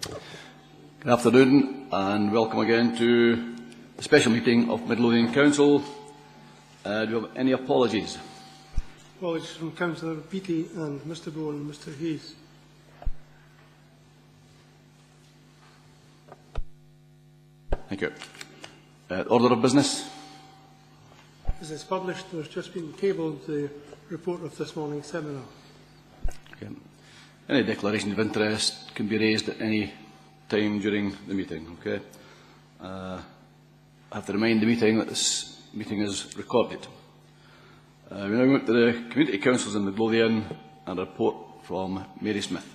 Good afternoon and welcome again to the special meeting of Midlothian Council. Do you have any apologies? Apologies from Councillor Beattie and Mr Bowen and Mr Hayes. Thank you. Order of business. As is published, there has just been tabled the report of this morning's seminar. Okay. Any declarations of interest can be raised at any time during the meeting. Okay. I have to remind the meeting that this meeting is recorded. We now move to the Community Councils in Midlothian and a report from Mary Smith.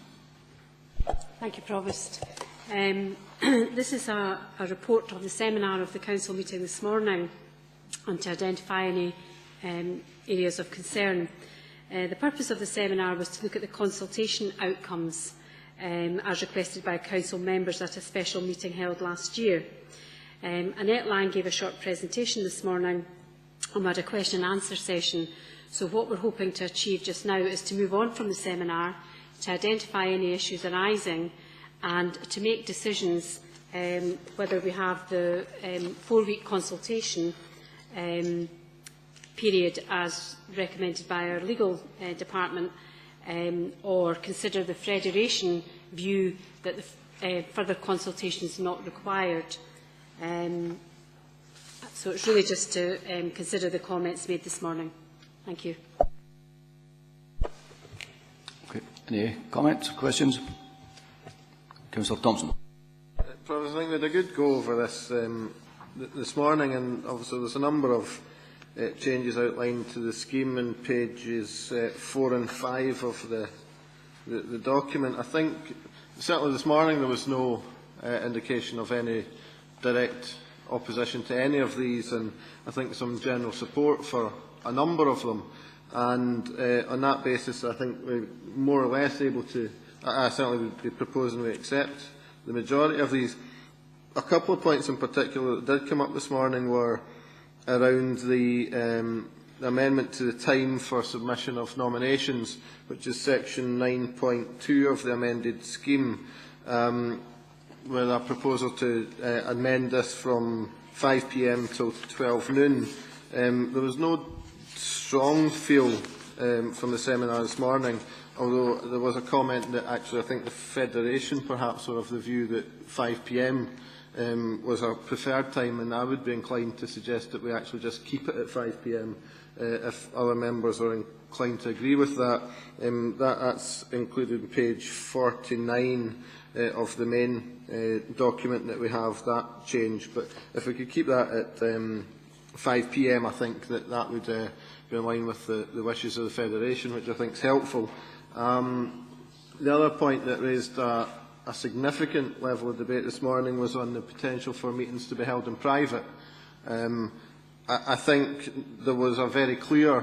Thank you, Provost. This is a report of the seminar of the Council meeting this morning and to identify any areas of concern. The purpose of the seminar was to look at the consultation outcomes as requested by Council members at a special meeting held last year. Annette Lang gave a short presentation this morning and we had a question and answer session. So what we're hoping to achieve just now is to move on from the seminar, to identify any issues arising and to make decisions whether we have the 4-week consultation period as recommended by our legal department or consider the federation view that the further consultation is not required. So it's really just to consider the comments made this morning. Thank you. Okay. Any comments, questions? Councillor Thompson. Provost, I think we had a good go over this this morning, and obviously there's a number of changes outlined to the scheme in pages 4 and 5 of the document. I think certainly this morning there was no indication of any direct opposition to any of these, and I think some general support for a number of them. And on that basis, I think we're more or less able to. I certainly would be proposing we accept the majority of these. A couple of points in particular that did come up this morning were around the amendment to the time for submission of nominations, which is section 9.2 of the amended scheme, with a proposal to amend this from 5 p.m. till 12 noon. There was no strong feel from the seminar this morning, although there was a comment that actually I think the Federation perhaps were of the view that 5 p.m. Was our preferred time, and I would be inclined to suggest that we actually just keep it at 5 p.m. If other members are inclined to agree with that. That's included in page 49 of the main document that we have, that change. But if we could keep that at 5 p.m, I think that would be in line with the wishes of the Federation, which I think is helpful. The other point that raised a significant level of debate this morning was on the potential for meetings to be held in private. I think there was a very clear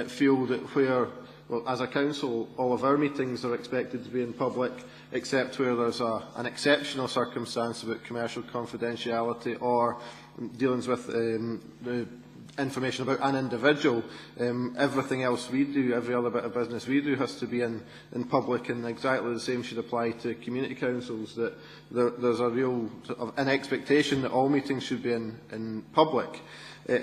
feel that where, well, as a council, all of our meetings are expected to be in public, except where there's an exceptional circumstance about commercial confidentiality or dealings with the information about an individual. Everything else we do, every other bit of business we do, has to be in public, and exactly the same should apply to community councils, that there's a real sort of an expectation that all meetings should be in public.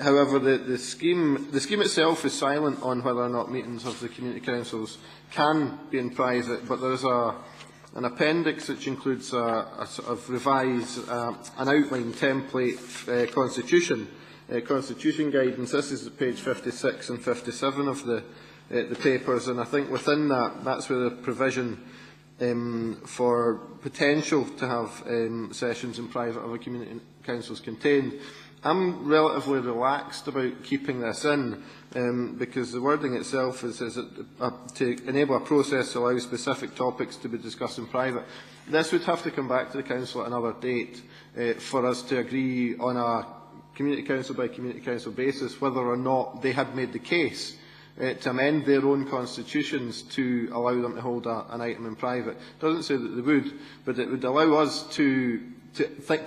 However, the scheme itself is silent on whether or not meetings of the community councils can be in private, but there is an appendix which includes a sort of revised, an outline template constitution guidance. This is page 56 and 57 of the papers, and I think within that's where the provision for potential to have sessions in private of a community council is contained. I'm relatively relaxed about keeping this in, because the wording itself is to enable a process to allow specific topics to be discussed in private. This would have to come back to the Council at another date for us to agree on a community council by community council basis whether or not they had made the case to amend their own constitutions to allow them to hold an item in private. It doesn't say that they would, but it would allow us to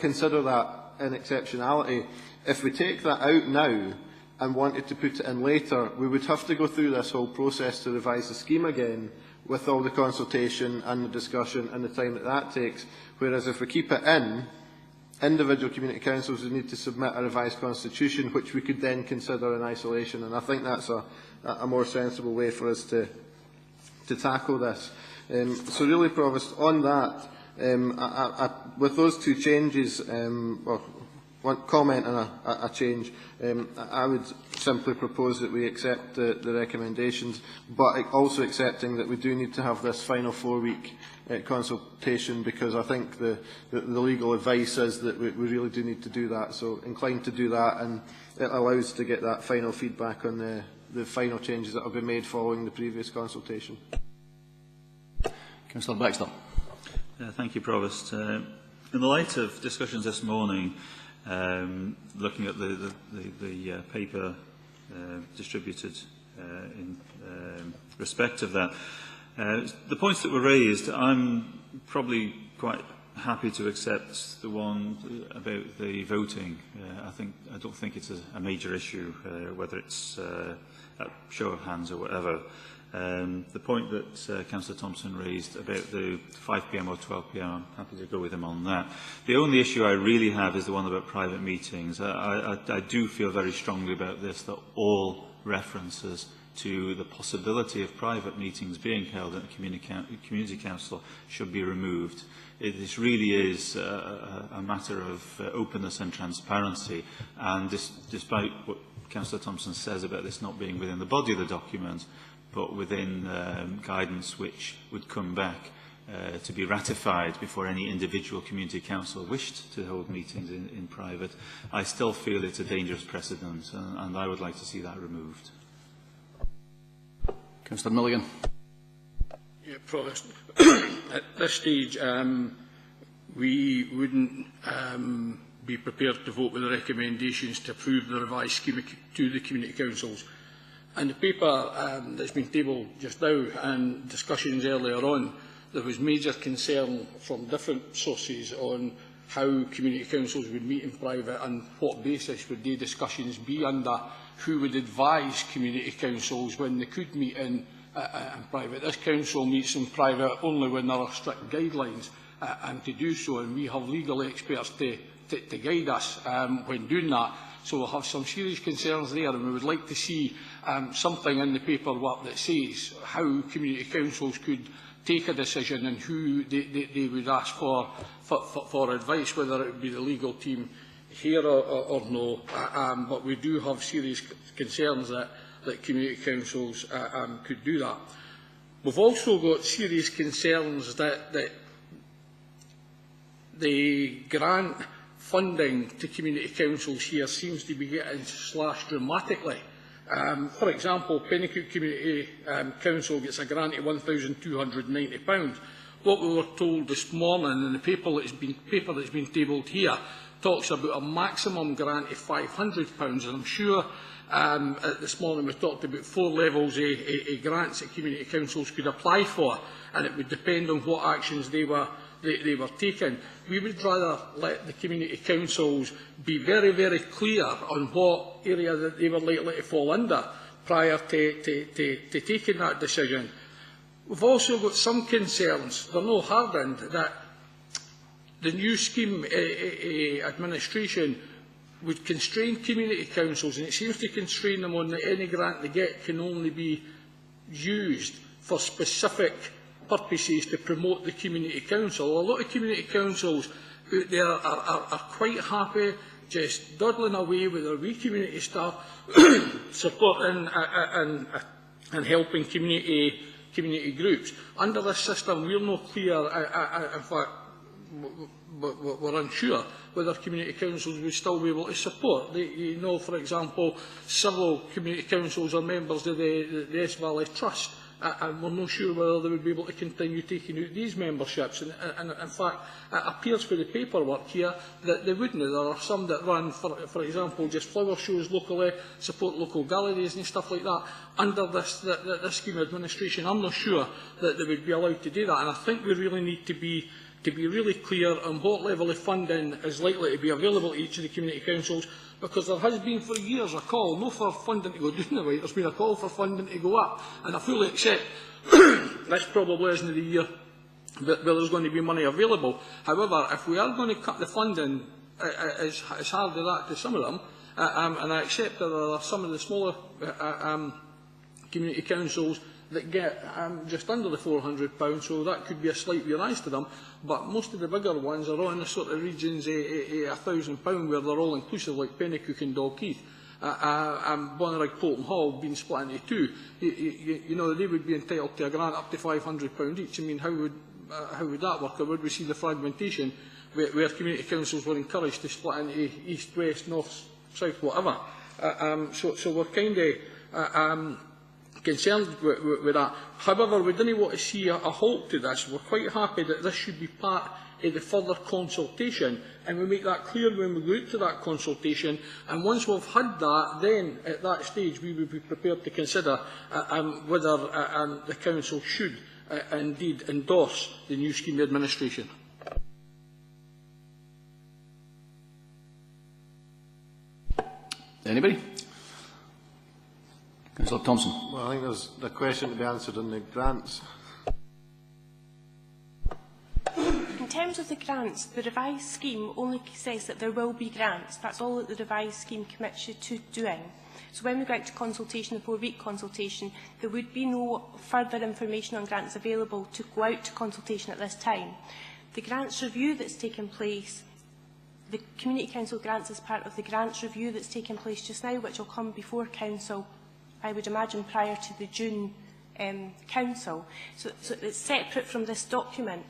consider that an exceptionality. If we take that out now and wanted to put it in later, we would have to go through this whole process to revise the scheme again, with all the consultation and the discussion and the time that that takes. Whereas if we keep it in, individual community councils would need to submit a revised constitution, which we could then consider in isolation. And I think that's a more sensible way for us to tackle this. So really, Provost, on that, with those two changes, or one comment and a change, I would simply propose that we accept the recommendations, but also accepting that we do need to have this final 4-week consultation, because I think the legal advice is that we really do need to do that. So inclined to do that, and it allows us to get that final feedback on the final changes that have been made following the previous consultation. Councillor Baxter. Thank you, Provost. In the light of discussions this morning, looking at the paper distributed in respect of that, the points that were raised, I'm probably quite happy to accept the one about the voting. I don't think it's a major issue, whether it's a show of hands or whatever. The point that Councillor Thompson raised about the 5 p.m. or 12 p.m, I'm happy to go with him on that. The only issue I really have is the one about private meetings. I do feel very strongly about this, that all references to the possibility of private meetings being held at a community council should be removed. This really is a matter of openness and transparency, and despite what Councillor Thompson says about this not being within the body of the document, but within guidance which would come back to be ratified before any individual community council wished to hold meetings in private, I still feel it's a dangerous precedent, and I would like to see that removed. Councillor Milligan. Yeah, Provost. At this stage, we wouldn't be prepared to vote with the recommendations to approve the revised scheme to the community councils. And the paper that's been tabled just now and discussions earlier on, there was major concern from different sources on how community councils would meet in private and what basis would the discussions be under, who would advise community councils when they could meet in private. This council meets in private only when there are strict guidelines and to do so, and we have legal experts to guide us when doing that. So we'll have some serious concerns there, and we would like to see something in the paperwork that says how community councils could take a decision and who they would ask for advice, whether it would be the legal team here or no. But we do have serious concerns that community councils could do that. We've also got serious concerns that the grant funding to community councils here seems to be getting slashed dramatically. For example, Pennycook Community Council gets a grant of £1,290. What we were told this morning in the paper that's been tabled here talks about a maximum grant of £500, and I'm sure this morning we talked about 4 levels of grants that community councils could apply for, and it would depend on what actions they were taking. We would rather let the community councils be very, very clear on what area that they were likely to fall under prior to taking that decision. We've also got some concerns, they're no hardened, that the new scheme administration would constrain community councils, and it seems to constrain them on that any grant they get can only be used for specific purposes to promote the community council. A lot of community councils out there are quite happy just dawdling away with their wee community staff, supporting and helping community groups. Under this system, we're not clear, in fact, we're unsure whether community councils would still be able to support. You know, for example, several community councils are members of the S Valley Trust, and we're not sure whether they would be able to continue taking out these memberships. And in fact, it appears for the paperwork here that they wouldn't. There are some that run, for example, just flower shows locally, support local galleries and stuff like that. Under this scheme administration, I'm not sure that they would be allowed to do that. And I think we really need to be really clear on what level of funding is likely to be available to each of the community councils, because there has been for years a call, not for funding to go down the way, there's been a call for funding to go up, and I fully accept this probably isn't the year where there's going to be money available. However, if we are going to cut the funding as hard as that to some of them, and I accept that there are some of the smaller community councils that get just under the £400, so that could be a slight rise to them, but most of the bigger ones are all in the sort of regions £1,000 where they're all inclusive, like Pennycook and Dalkeith. And Bonnyrigg Polton Hall being split into two, you know, they would be entitled to a grant up to £500 each. I mean, how would that work? Or would we see the fragmentation where community councils were encouraged to split into east, west, north, south, whatever? So we're kind of concerned with that. However, we didn't want to see a halt to this. We're quite happy that this should be part of the further consultation, and we make that clear when we go out to that consultation. And once we've had that, then at that stage we would be prepared to consider whether the council should indeed endorse the new scheme administration. Anybody? Councillor Thompson. Well, I think there's a question to be answered on the grants. In terms of the grants, the revised scheme only says that there will be grants. That's all that the revised scheme commits you to doing. So when we go out to consultation, the 4-week consultation, there would be no further information on grants available to go out to consultation at this time. The grants review that's taken place, the Community Council grants as part of the grants review that's taken place just now, which will come before Council, I would imagine, prior to the June Council. So it's separate from this document.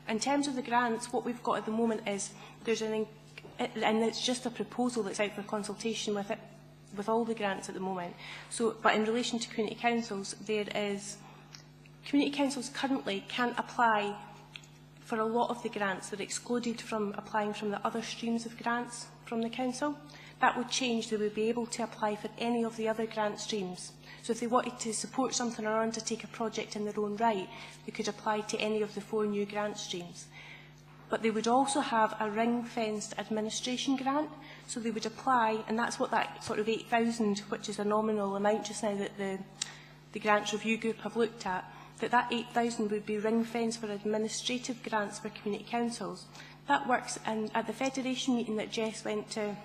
In terms of the grants, what we've got at the moment is there's and it's just a proposal that's out for consultation with all the grants at the moment. So, but in relation to community councils, community councils currently can't apply for a lot of the grants. They're excluded from applying from the other streams of grants from the council. That would change. They would be able to apply for any of the other grant streams. So if they wanted to support something or undertake a project in their own right, they could apply to any of the 4 new grant streams. But they would also have a ring-fenced administration grant, so they would apply, and that's what that sort of 8,000, which is a nominal amount just now that the grants review group have looked at, that 8,000 would be ring-fenced for administrative grants for community councils. That works, and at the Federation meeting that Jess went to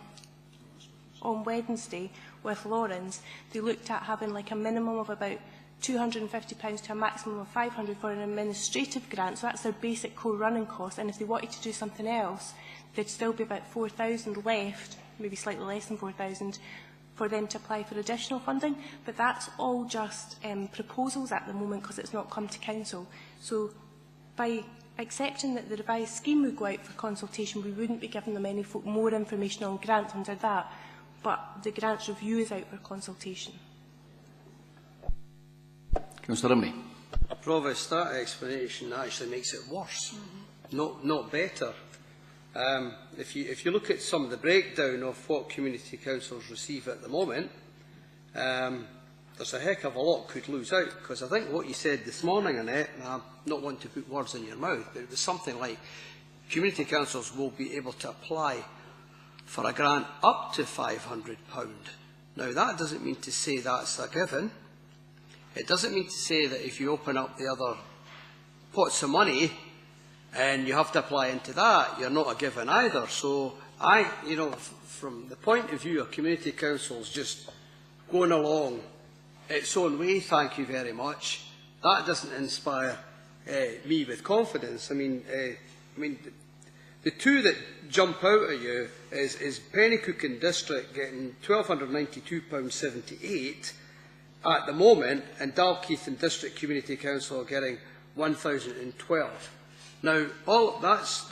on Wednesday with Lawrence, they looked at having like a minimum of about £250 to a maximum of £500 for an administrative grant. So that's their basic core running cost. And if they wanted to do something else, there'd still be about 4,000 left, maybe slightly less than 4,000, for them to apply for additional funding. But that's all just proposals at the moment because it's not come to council. So by accepting that the revised scheme would go out for consultation, we wouldn't be giving them any more information on grants under that. But the grants review is out for consultation. Councillor Rimney. Provost, that explanation actually makes it worse, not better. If you look at some of the breakdown of what community councils receive at the moment, there's a heck of a lot could lose out, because I think what you said this morning, Annette, and I'm not wanting to put words in your mouth, but it was something like community councils will be able to apply for a grant up to £500. Now, that doesn't mean to say that's a given. It doesn't mean to say that if you open up the other pots of money and you have to apply into that, you're not a given either. So, from the point of view of community councils just going along its own way, thank you very much, that doesn't inspire me with confidence. I mean, the two that jump out at you is Pennycook and District getting £1,292.78 at the moment, and Dalkeith and District Community Council are getting £1,012. Now, that's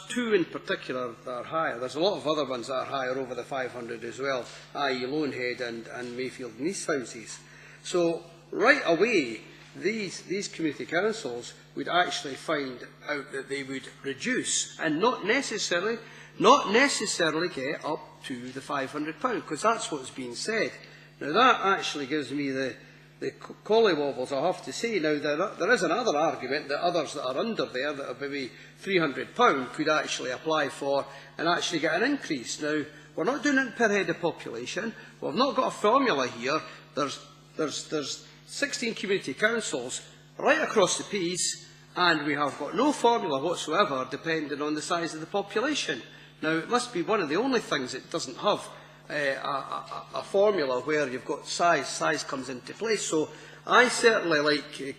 two in particular that are higher. There's a lot of other ones that are higher over the 500 as well, i.e. Lonehead and Mayfield and East Houses. So, right away, these community councils would actually find out that they would reduce and not necessarily get up to the £500, because that's what's being said. Now, that actually gives me the collywobbles, I have to say. Now, there is another argument that others that are under there, that are maybe £300, could actually apply for and actually get an increase. Now, we're not doing it per head of population. We've not got a formula here. There's 16 community councils right across the piece, and we have got no formula whatsoever depending on the size of the population. Now, it must be one of the only things it doesn't have a formula where you've got size comes into place. So I certainly, like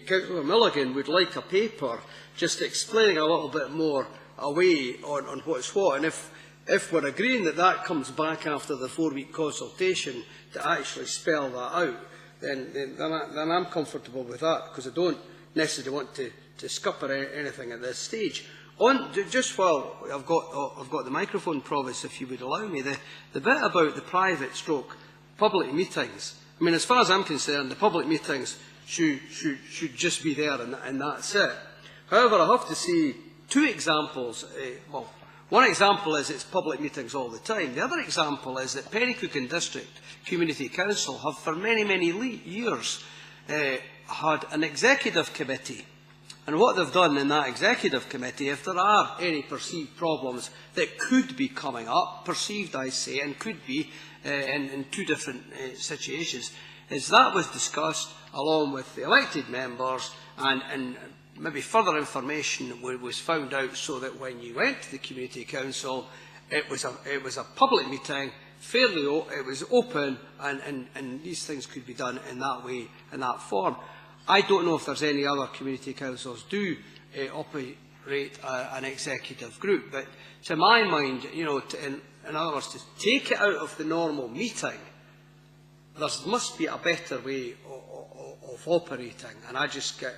Councillor Milligan, would like a paper just explaining a little bit more away on what's what. And if we're agreeing that that comes back after the 4-week consultation to actually spell that out, then I'm comfortable with that, because I don't necessarily want to scupper anything at this stage. Just while I've got the microphone, Provost, if you would allow me, the bit about the private stroke public meetings, I mean, as far as I'm concerned, the public meetings should just be there, and that's it. However, I have to see two examples. Well, one example is it's public meetings all the time. The other example is that Pennycooken District Community Council have for many, many years had an executive committee. And what they've done in that executive committee, if there are any perceived problems that could be coming up, perceived I say, and could be in two different situations, is that was discussed along with the elected members, and maybe further information was found out, so that when you went to the community council, it was a public meeting, it was open, and these things could be done in that way, in that form. I don't know if there's any other community councils do operate an executive group, but to my mind, you know, in other words, to take it out of the normal meeting, there must be a better way of operating, and I just get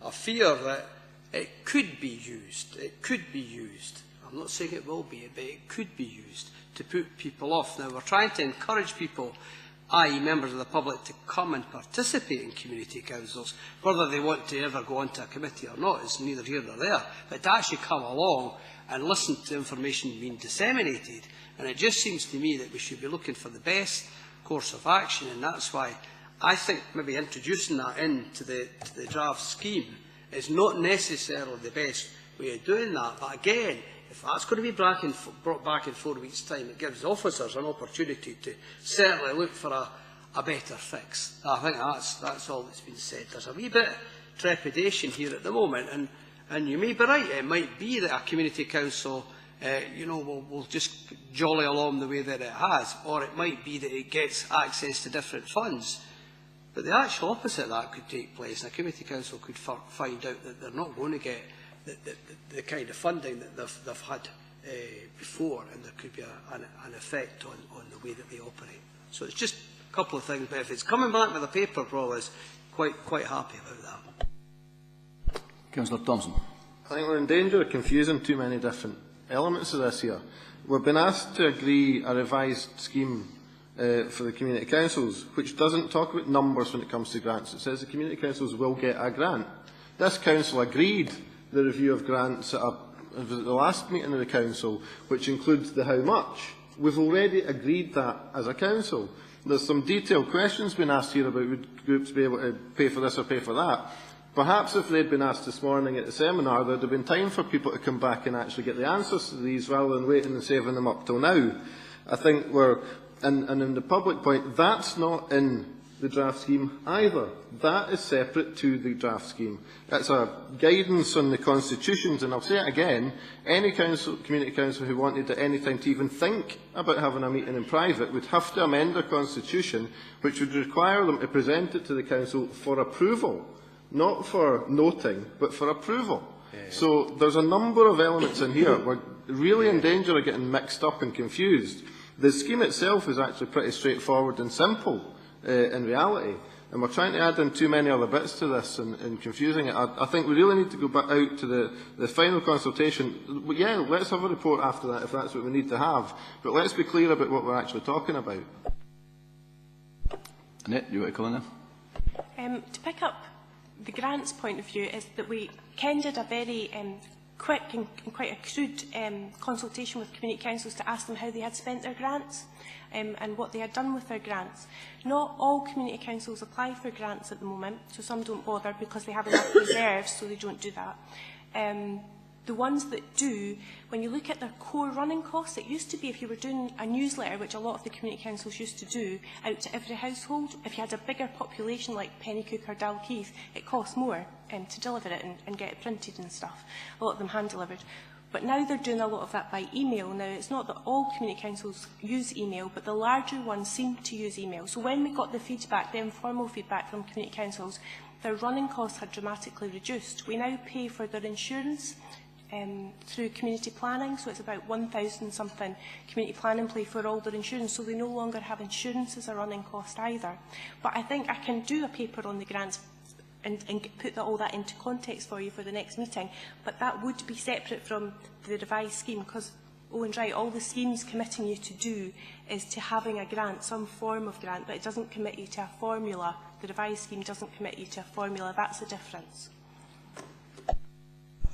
a fear that it could be used. It could be used. I'm not saying it will be, but it could be used to put people off. Now, we're trying to encourage people, i.e. members of the public, to come and participate in community councils. Whether they want to ever go onto a committee or not is neither here nor there, but to actually come along and listen to information being disseminated. And it just seems to me that we should be looking for the best course of action, and that's why I think maybe introducing that into the draft scheme is not necessarily the best way of doing that. But again, if that's going to be brought back in 4 weeks' time, it gives officers an opportunity to certainly look for a better fix. I think that's all that's been said. There's a wee bit of trepidation here at the moment, and you may be right. It might be that a community council will just jolly along the way that it has, or it might be that it gets access to different funds. But the actual opposite of that could take place, and a community council could find out that they're not going to get the kind of funding that they've had before, and there could be an effect on the way that they operate. So it's just a couple of things, but if it's coming back with a paper, Provost, quite happy about that. Councillor Thompson. I think we're in danger of confusing too many different elements of this here. We've been asked to agree a revised scheme for the community councils, which doesn't talk about numbers when it comes to grants. It says the community councils will get a grant. This council agreed the review of grants at the last meeting of the council, which includes the how much. We've already agreed that as a council. There's some detailed questions being asked here about would groups be able to pay for this or pay for that. Perhaps if they'd been asked this morning at the seminar, there'd have been time for people to come back and actually get the answers to these rather than waiting and saving them up till now. I think and in the public point, that's not in the draft scheme either. That is separate to the draft scheme. That's a guidance on the constitutions, and I'll say it again, any community council who wanted at any time to even think about having a meeting in private would have to amend their constitution, which would require them to present it to the council for approval. Not for noting, but for approval. So there's a number of elements in here. We're really in danger of getting mixed up and confused. The scheme itself is actually pretty straightforward and simple in reality. And we're trying to add in too many other bits to this and confusing it. I think we really need to go back out to the final consultation. Yeah, let's have a report after that if that's what we need to have. But let's be clear about what we're actually talking about. Annette, you want to come in there? To pick up the grants point of view, is that we did a very quick and quite a crude consultation with community councils to ask them how they had spent their grants and what they had done with their grants. Not all community councils apply for grants at the moment, so some don't bother because they have enough reserves, so they don't do that. The ones that do, when you look at their core running costs, it used to be if you were doing a newsletter, which a lot of the community councils used to do, out to every household, if you had a bigger population like Pennycook or Dalkeith, it costs more to deliver it and get it printed and stuff. A lot of them hand-delivered. But now they're doing a lot of that by email. Now, it's not that all community councils use email, but the larger ones seem to use email. So when we got the feedback, the informal feedback from community councils, their running costs had dramatically reduced. We now pay for their insurance through community planning, so it's about 1,000 something community planning play for all their insurance, so they no longer have insurance as a running cost either. But I think I can do a paper on the grants and put all that into context for you for the next meeting, but that would be separate from the revised scheme, because Owen's right, all the scheme's committing you to do is to having a grant, some form of grant, but it doesn't commit you to a formula. The revised scheme doesn't commit you to a formula. That's the difference.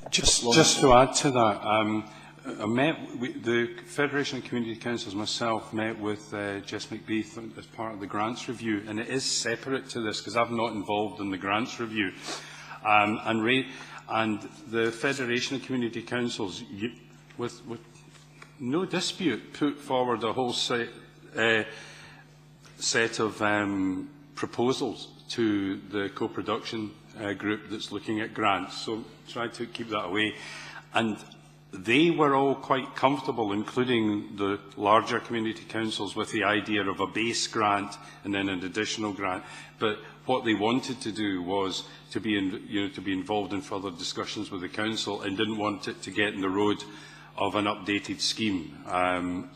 Just to add to that, the Federation of Community Councils, myself, met with Jess McBeath as part of the grants review, and it is separate to this because I'm not involved in the grants review. And the Federation of Community Councils, with no dispute, put forward a whole set of proposals to the co-production group that's looking at grants. So try to keep that away. And they were all quite comfortable, including the larger community councils, with the idea of a base grant and then an additional grant. But what they wanted to do was to be, to be involved in further discussions with the council, and didn't want it to get in the road of an updated scheme. And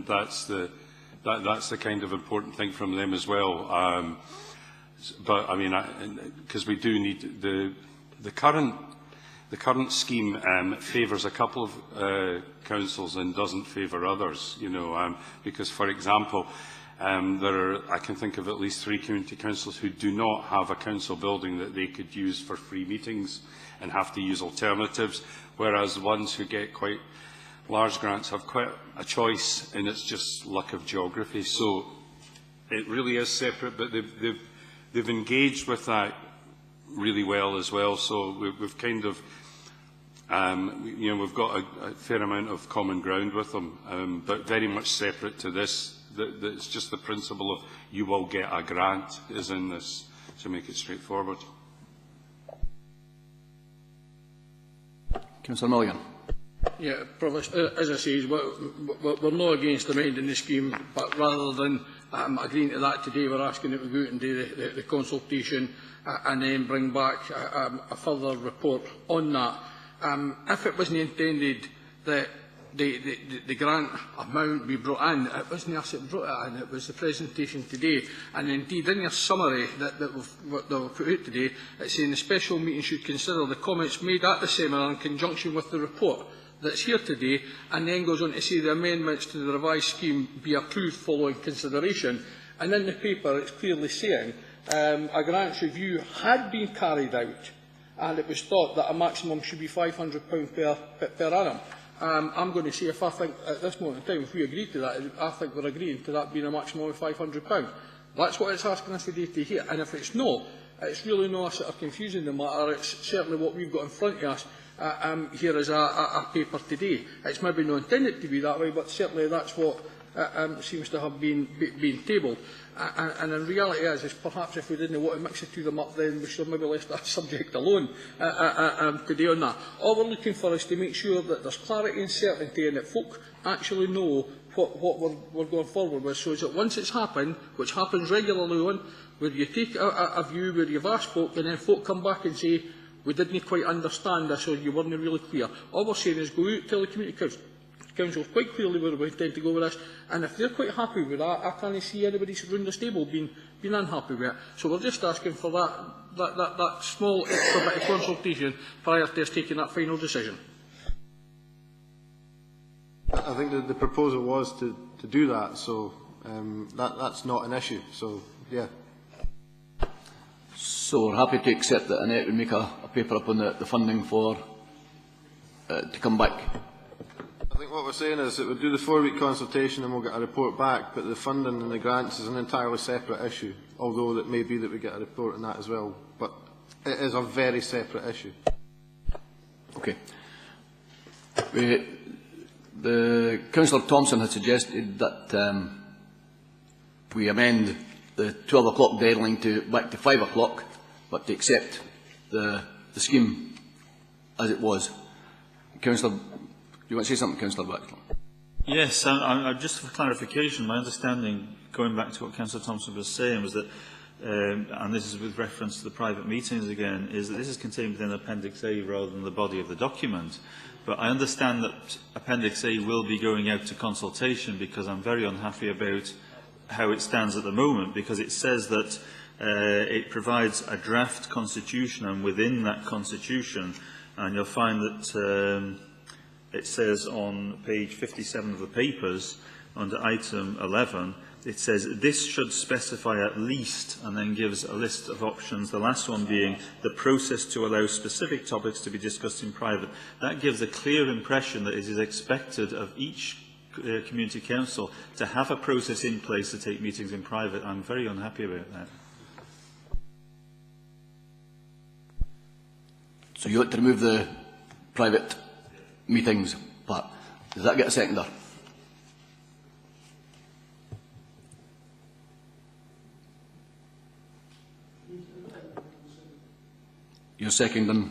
that's the kind of important thing from them as well. But I mean, because we do need the current scheme favours a couple of councils and doesn't favour others, because, for example, I can think of at least 3 community councils who do not have a council building that they could use for free meetings and have to use alternatives, whereas the ones who get quite large grants have quite a choice, and it's just luck of geography. So it really is separate, but they've engaged with that really well as well. So we've kind of, we've got a fair amount of common ground with them, but very much separate to this. It's just the principle of you will get a grant is in this, to make it straightforward. Councillor Milligan. Yeah, Provost, as I say, we're not against amending the scheme, but rather than agreeing to that today, we're asking that we go out and do the consultation and then bring back a further report on that. If it wasn't intended that the grant amount be brought in, it wasn't us that brought it in, it was the presentation today. And indeed, in your summary that we've put out today, it's saying the special meeting should consider the comments made at the seminar in conjunction with the report that's here today, and then goes on to say the amendments to the revised scheme be approved following consideration. And in the paper it's clearly saying a grants review had been carried out, and it was thought that a maximum should be £500 per annum. I'm going to say, if I think at this moment in time, if we agree to that, I think we're agreeing to that being a maximum of £500. That's what it's asking us today to hear. And if it's no, it's really not sort of confusing the matter. It's certainly what we've got in front of us here is a paper today. It's maybe not intended to be that way, but certainly that's what seems to have been tabled. And in reality is perhaps if we didn't want to mix the two of them up, then we should maybe left that subject alone today on that. All we're looking for is to make sure that there's clarity and certainty and that folk actually know what we're going forward with, so that once it's happened, which happens regularly on, where you take a view where you've asked folk and then folk come back and say, we didn't quite understand this or you weren't really clear. All we're saying is go out, tell the community councils quite clearly where we intend to go with this, and if they're quite happy with that, I can't see anybody around this table being unhappy with it. So we're just asking for that small extra bit of consultation prior to us taking that final decision. I think the proposal was to do that, so that's not an issue. So, yeah. So we're happy to accept that Annette would make a paper up on the funding for to come back. I think what we're saying is that we'll do the 4-week consultation and we'll get a report back, but the funding and the grants is an entirely separate issue, although it may be that we get a report on that as well. But it is a very separate issue. Okay. The Councillor Thompson had suggested that we amend the 12 o'clock deadline back to 5 o'clock, but to accept the scheme as it was. Councillor, do you want to say something, Councillor Baxter? Yes, just for clarification, my understanding, going back to what Councillor Thompson was saying, was that, and this is with reference to the private meetings again, is that this is contained within Appendix A rather than the body of the document. But I understand that Appendix A will be going out to consultation, because I'm very unhappy about how it stands at the moment, because it says that it provides a draft constitution, and within that constitution, and you'll find that it says on page 57 of the papers, under item 11, it says this should specify at least, and then gives a list of options, the last one being the process to allow specific topics to be discussed in private. That gives a clear impression that it is expected of each community council to have a process in place to take meetings in private. I'm very unhappy about that. So you want to remove the private meetings part. Does that get a seconder? You're seconding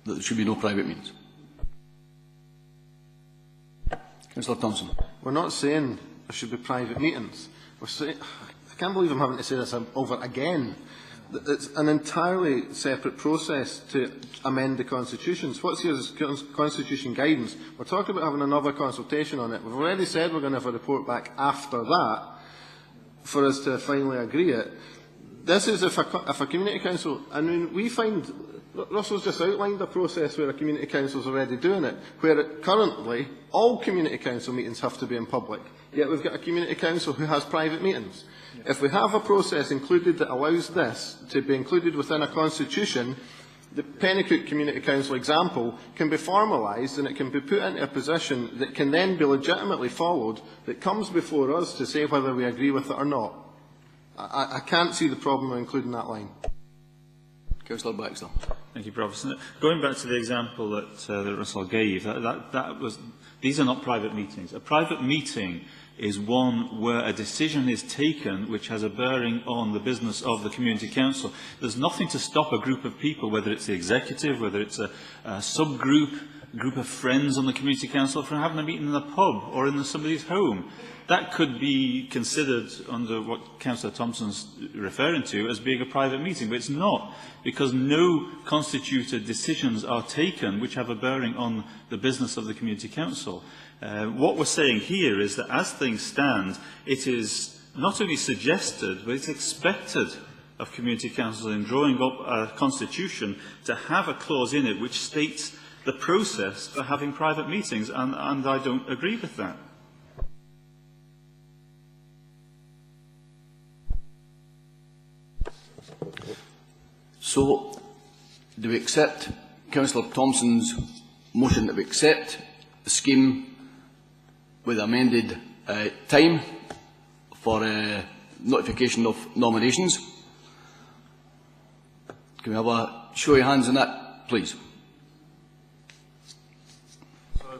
that there should be no private meetings. Councillor Thompson. We're not saying there should be private meetings. We're saying, I can't believe I'm having to say this over again. It's an entirely separate process to amend the constitutions. What's here is constitution guidance. We're talking about having another consultation on it. We've already said we're going to have a report back after that for us to finally agree it. This is if a community council, I mean, we find, Russell's just outlined a process where a community council is already doing it, where currently all community council meetings have to be in public, yet we've got a community council who has private meetings. If we have a process included that allows this to be included within a constitution, the Pennycook Community Council example can be formalised and it can be put into a position that can then be legitimately followed, that comes before us to say whether we agree with it or not. I can't see the problem of including that line. Councillor Baxter. Thank you, Professor. Going back to the example that Russell gave, these are not private meetings. A private meeting is one where a decision is taken which has a bearing on the business of the community council. There's nothing to stop a group of people, whether it's the executive, whether it's a subgroup, a group of friends on the community council, from having a meeting in a pub or in somebody's home. That could be considered, under what Councillor Thompson's referring to, as being a private meeting, but it's not, because no constituted decisions are taken which have a bearing on the business of the community council. What we're saying here is that as things stand, it is not only suggested, but it's expected of community councils in drawing up a constitution to have a clause in it which states the process for having private meetings, and I don't agree with that. So, do we accept Councillor Thompson's motion that we accept the scheme with amended time for notification of nominations? Can we have a show of hands on that, please?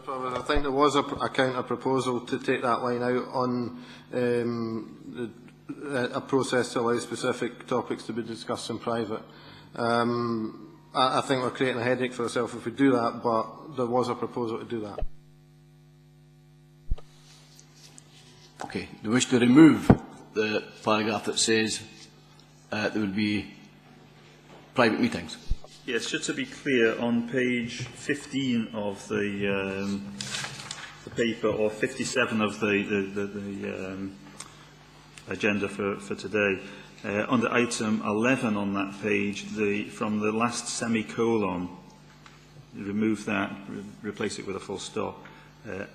I think there was a counter proposal to take that line out on a process to allow specific topics to be discussed in private. I think we're creating a headache for ourselves if we do that, but there was a proposal to do that. Okay. Do you wish to remove the paragraph that says there would be private meetings? Yes, just to be clear, on page 15 of the paper, or 57 of the agenda for today, under item 11 on that page, from the last semicolon, remove that, replace it with a full stop, where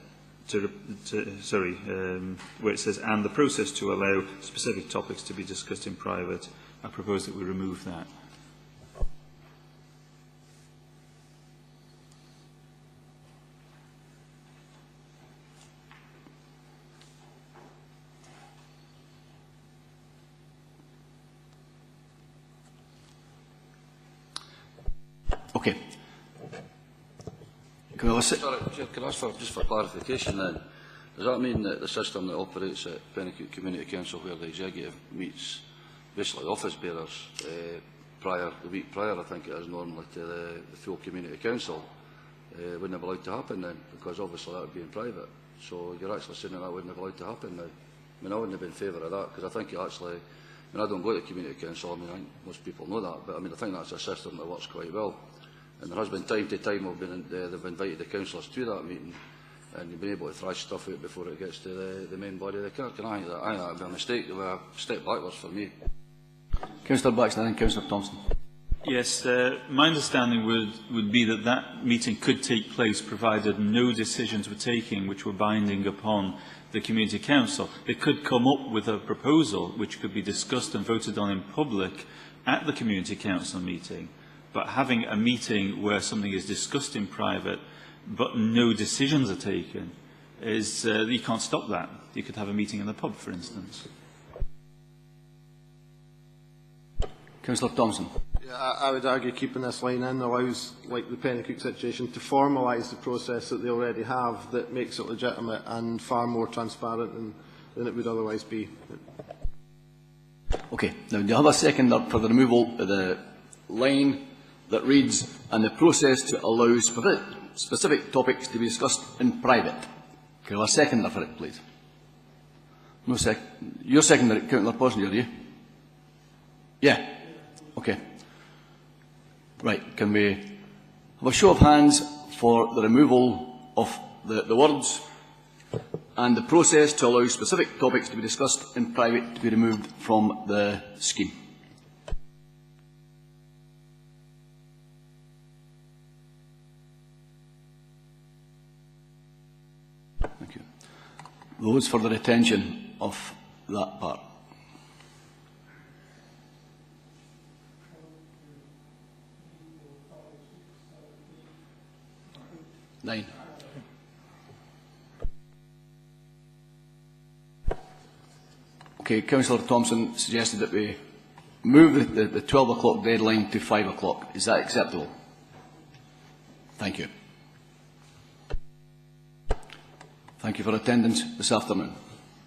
it says, and the process to allow specific topics to be discussed in private. I propose that we remove that. Okay. Can we listen? Sorry, Chair, can I ask for, just for clarification then? Does that mean that the system that operates at Penicuik Community Council, where the executive meets basically office bearers the week prior, I think it is normally, to the full community council, wouldn't have allowed to happen then? Because obviously that would be in private. So you're actually saying that wouldn't have allowed to happen now? I mean, I wouldn't have been in favour of that, because I think it actually, I mean, I don't go to community council, I mean, I think most people know that, but I mean, I think that's a system that works quite well. And there has been time to time they've invited the councillors to that meeting, and you've been able to thrash stuff out before it gets to the main body of the kirk. And I think that would be a mistake, a step backwards for me. Councillor Baxter and Councillor Thompson. Yes, my understanding would be that that meeting could take place provided no decisions were taken which were binding upon the Community Council. They could come up with a proposal which could be discussed and voted on in public at the Community Council meeting. But having a meeting where something is discussed in private but no decisions are taken, is you can't stop that. You could have a meeting in the pub, for instance. Councillor Thompson. Yeah, I would argue keeping this line in allows, like the Penicuik situation, to formalise the process that they already have, that makes it legitimate and far more transparent than it would otherwise be. Okay, now do you have a second for the removal of the line that reads, and the process to allow specific topics to be discussed in private? Can I have a seconder for it, please? No You're seconding it, Councillor Posner, are you? Yeah. Okay. Right, can we have a show of hands for the removal of the words and the process to allow specific topics to be discussed in private to be removed from the scheme? Thank you. Those for the retention of that part. Nine. Okay, Councillor Thompson suggested that we move the 12 o'clock deadline to 5 o'clock. Is that acceptable? Thank you. Thank you for attendance this afternoon.